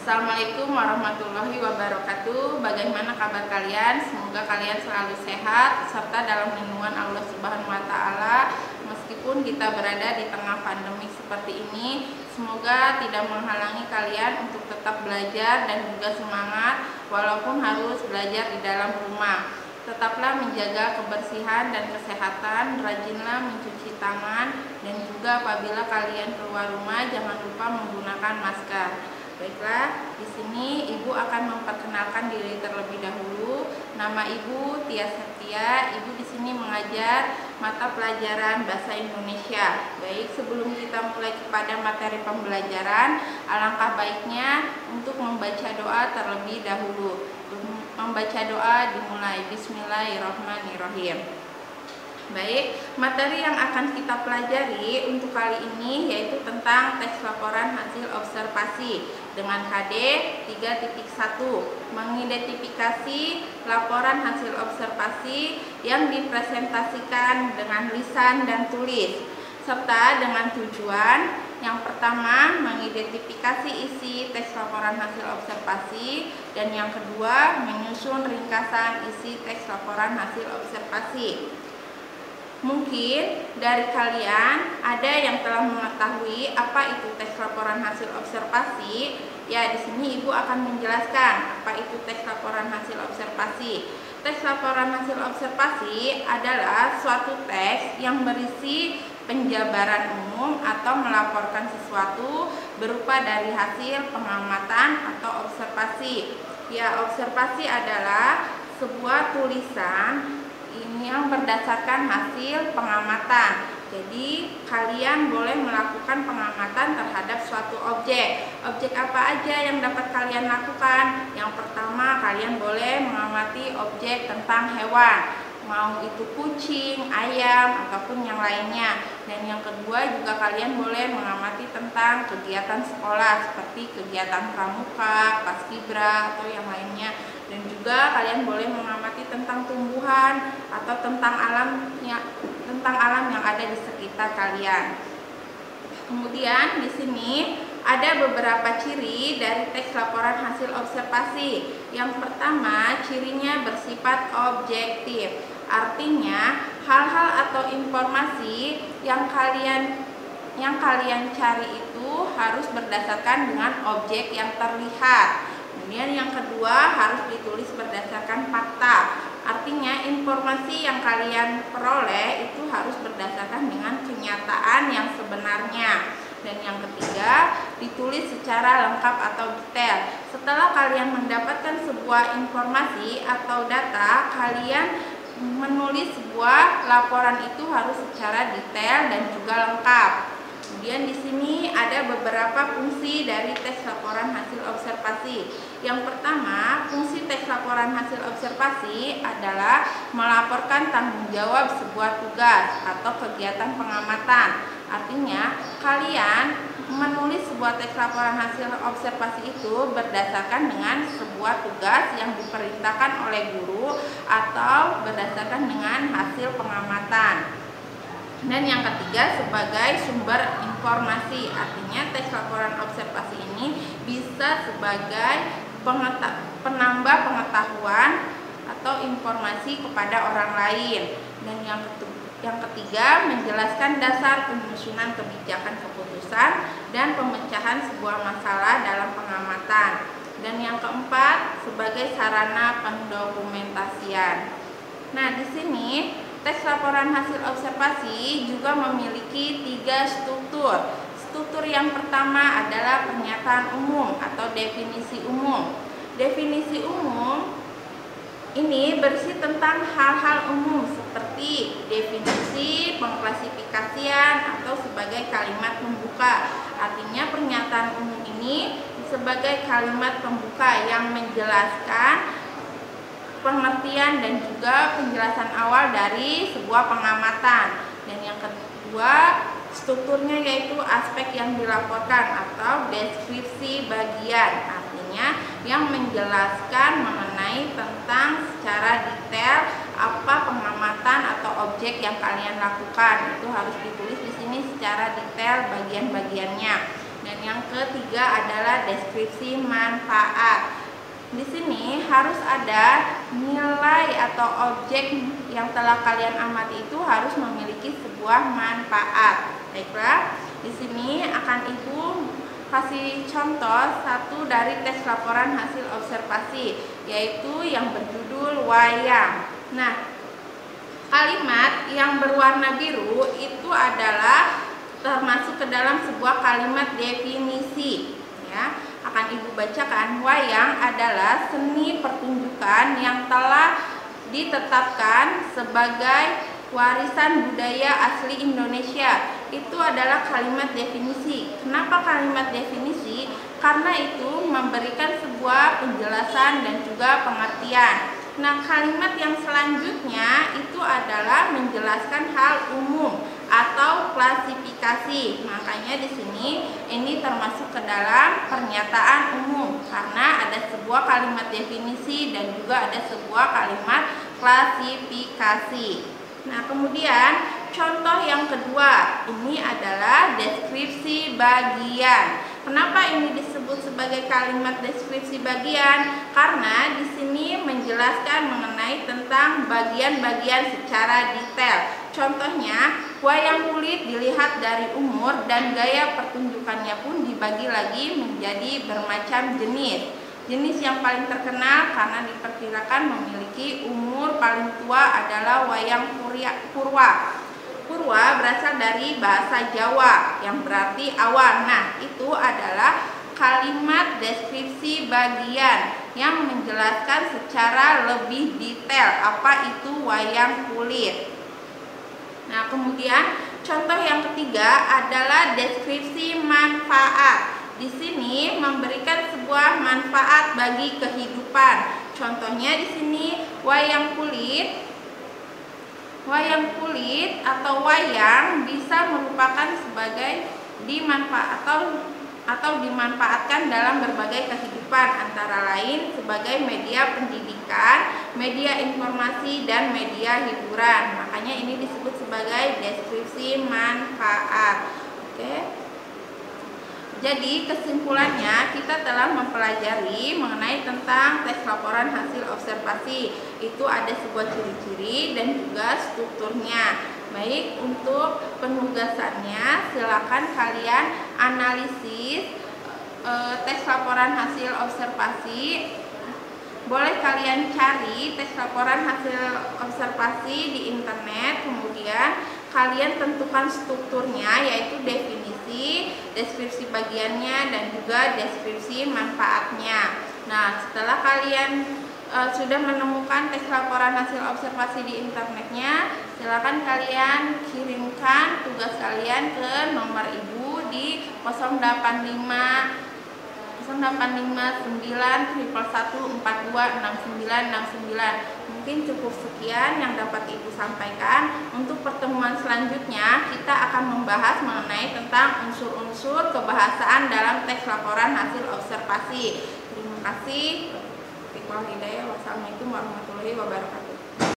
Assalamualaikum warahmatullahi wabarakatuh. Bagaimana kabar kalian? Semoga kalian selalu sehat serta dalam lindungan Allah Subhanahu wa taala. Meskipun kita berada di tengah pandemi seperti ini, semoga tidak menghalangi kalian untuk tetap belajar dan juga semangat walaupun harus belajar di dalam rumah. Tetaplah menjaga kebersihan dan kesehatan, rajinlah mencuci tangan, dan juga apabila kalian keluar rumah jangan lupa menggunakan masker. Baiklah, di sini Ibu akan memperkenalkan diri terlebih dahulu. Nama Ibu Tia Septia. Ibu di sini mengajar mata pelajaran Bahasa Indonesia. Baik, sebelum kita mulai kepada materi pembelajaran, alangkah baiknya untuk membaca doa terlebih dahulu. Membaca doa dimulai. Bismillahirrahmanirrahim. Baik, materi yang akan kita pelajari untuk kali ini yaitu tentang teks laporan hasil observasi dengan KD 3.1, mengidentifikasi laporan hasil observasi yang dipresentasikan dengan lisan dan tulis, serta dengan tujuan yang pertama mengidentifikasi isi teks laporan hasil observasi, dan yang kedua menyusun ringkasan isi teks laporan hasil observasi. Mungkin dari kalian ada yang telah mengetahui apa itu teks laporan hasil observasi. Ya, di sini Ibu akan menjelaskan apa itu teks laporan hasil observasi. Teks laporan hasil observasi adalah suatu teks yang berisi penjabaran umum atau melaporkan sesuatu berupa dari hasil pengamatan atau observasi. Ya, observasi adalah sebuah tulisan ini yang berdasarkan hasil pengamatan. Jadi kalian boleh melakukan pengamatan terhadap suatu objek. Objek apa aja yang dapat kalian lakukan? Yang pertama, kalian boleh mengamati objek tentang hewan, mau itu kucing, ayam, ataupun yang lainnya. Dan yang kedua juga kalian boleh mengamati tentang kegiatan sekolah seperti kegiatan pramuka, paskibra, atau yang lainnya. Dan juga kalian boleh mengamati tentang tumbuhan atau tentang alam yang ada di sekitar kalian. Kemudian di sini ada beberapa ciri dari teks laporan hasil observasi. Yang pertama, cirinya bersifat objektif. Artinya, hal-hal atau informasi yang kalian cari itu harus berdasarkan dengan objek yang terlihat. Kemudian yang kedua, harus ditulis berdasarkan fakta. Artinya informasi yang kalian peroleh itu harus berdasarkan dengan kenyataan yang sebenarnya. Dan yang ketiga, ditulis secara lengkap atau detail. Setelah kalian mendapatkan sebuah informasi atau data, kalian menulis sebuah laporan itu harus secara detail dan juga lengkap. Kemudian di sini ada beberapa fungsi dari teks laporan hasil observasi. Yang pertama, fungsi teks laporan hasil observasi adalah melaporkan tanggung jawab sebuah tugas atau kegiatan pengamatan. Artinya, kalian menulis sebuah teks laporan hasil observasi itu berdasarkan dengan sebuah tugas yang diperintahkan oleh guru atau berdasarkan dengan hasil pengamatan. Dan yang ketiga, sebagai sumber informasi. Artinya teks laporan observasi ini bisa sebagai penambah pengetahuan atau informasi kepada orang lain. Dan yang ketiga, menjelaskan dasar penyusunan kebijakan keputusan dan pemecahan sebuah masalah dalam pengamatan. Dan yang keempat, sebagai sarana pendokumentasian. Nah, di sini teks laporan hasil observasi juga memiliki 3 struktur. Struktur yang pertama adalah pernyataan umum atau definisi umum. Definisi umum ini berisi tentang hal-hal umum seperti definisi, pengklasifikasian, atau sebagai kalimat pembuka. Artinya pernyataan umum ini sebagai kalimat pembuka yang menjelaskan pengertian dan juga penjelasan awal dari sebuah pengamatan. Dan yang kedua, strukturnya yaitu aspek yang dilaporkan atau deskripsi bagian. Artinya yang menjelaskan mengenai tentang secara detail apa pengamatan atau objek yang kalian lakukan. Itu harus ditulis di sini secara detail bagian-bagiannya. Dan yang ketiga adalah deskripsi manfaat. Di sini harus ada nilai atau objek yang telah kalian amati itu harus memiliki sebuah manfaat. Baiklah, di sini akan Ibu kasih contoh satu dari tes laporan hasil observasi, yaitu yang berjudul wayang. Nah, kalimat yang berwarna biru itu adalah termasuk ke dalam sebuah kalimat definisi, ya. Akan Ibu bacakan, wayang adalah seni pertunjukan yang telah ditetapkan sebagai warisan budaya asli Indonesia. Itu adalah kalimat definisi. Kenapa kalimat definisi? Karena itu memberikan sebuah penjelasan dan juga pengertian. Nah, kalimat yang selanjutnya itu adalah menjelaskan hal umum atau klasifikasi. Makanya di sini ini termasuk ke dalam pernyataan umum karena ada sebuah kalimat definisi dan juga ada sebuah kalimat klasifikasi. Nah, kemudian contoh yang kedua ini adalah deskripsi bagian. Kenapa ini disebut sebagai kalimat deskripsi bagian? Karena di sini menjelaskan mengenai tentang bagian-bagian secara detail. Contohnya, wayang kulit dilihat dari umur dan gaya pertunjukannya pun dibagi lagi menjadi bermacam jenis. Jenis yang paling terkenal karena diperkirakan memiliki umur paling tua adalah wayang purwa. Purwa berasal dari bahasa Jawa yang berarti awan. Nah, itu adalah kalimat deskripsi bagian yang menjelaskan secara lebih detail apa itu wayang kulit. Nah, kemudian contoh yang ketiga adalah deskripsi manfaat. Di sini memberikan sebuah manfaat bagi kehidupan. Contohnya di sini wayang kulit atau wayang bisa merupakan sebagai dimanfaatkan dalam berbagai kehidupan, antara lain sebagai media pendidikan, media informasi, dan media hiburan. Makanya ini disebut sebagai deskripsi manfaat. Oke. Jadi kesimpulannya kita telah mempelajari mengenai tentang tes laporan hasil observasi. Itu ada sebuah ciri-ciri dan juga strukturnya. Baik, untuk penugasannya silakan kalian analisis tes laporan hasil observasi. Boleh kalian cari tes laporan hasil observasi di internet, kemudian kalian tentukan strukturnya, yaitu definisi, deskripsi bagiannya, dan juga deskripsi manfaatnya. Nah, setelah kalian sudah menemukan tes laporan hasil observasi di internetnya, silakan kalian kirimkan tugas kalian ke nomor Ibu di 085911426969. Mungkin cukup sekian yang dapat Ibu sampaikan. Untuk pertemuan selanjutnya kita akan membahas mengenai tentang unsur-unsur kebahasaan dalam tes laporan hasil observasi. Terima kasih. Wassalamualaikum warahmatullahi wabarakatuh.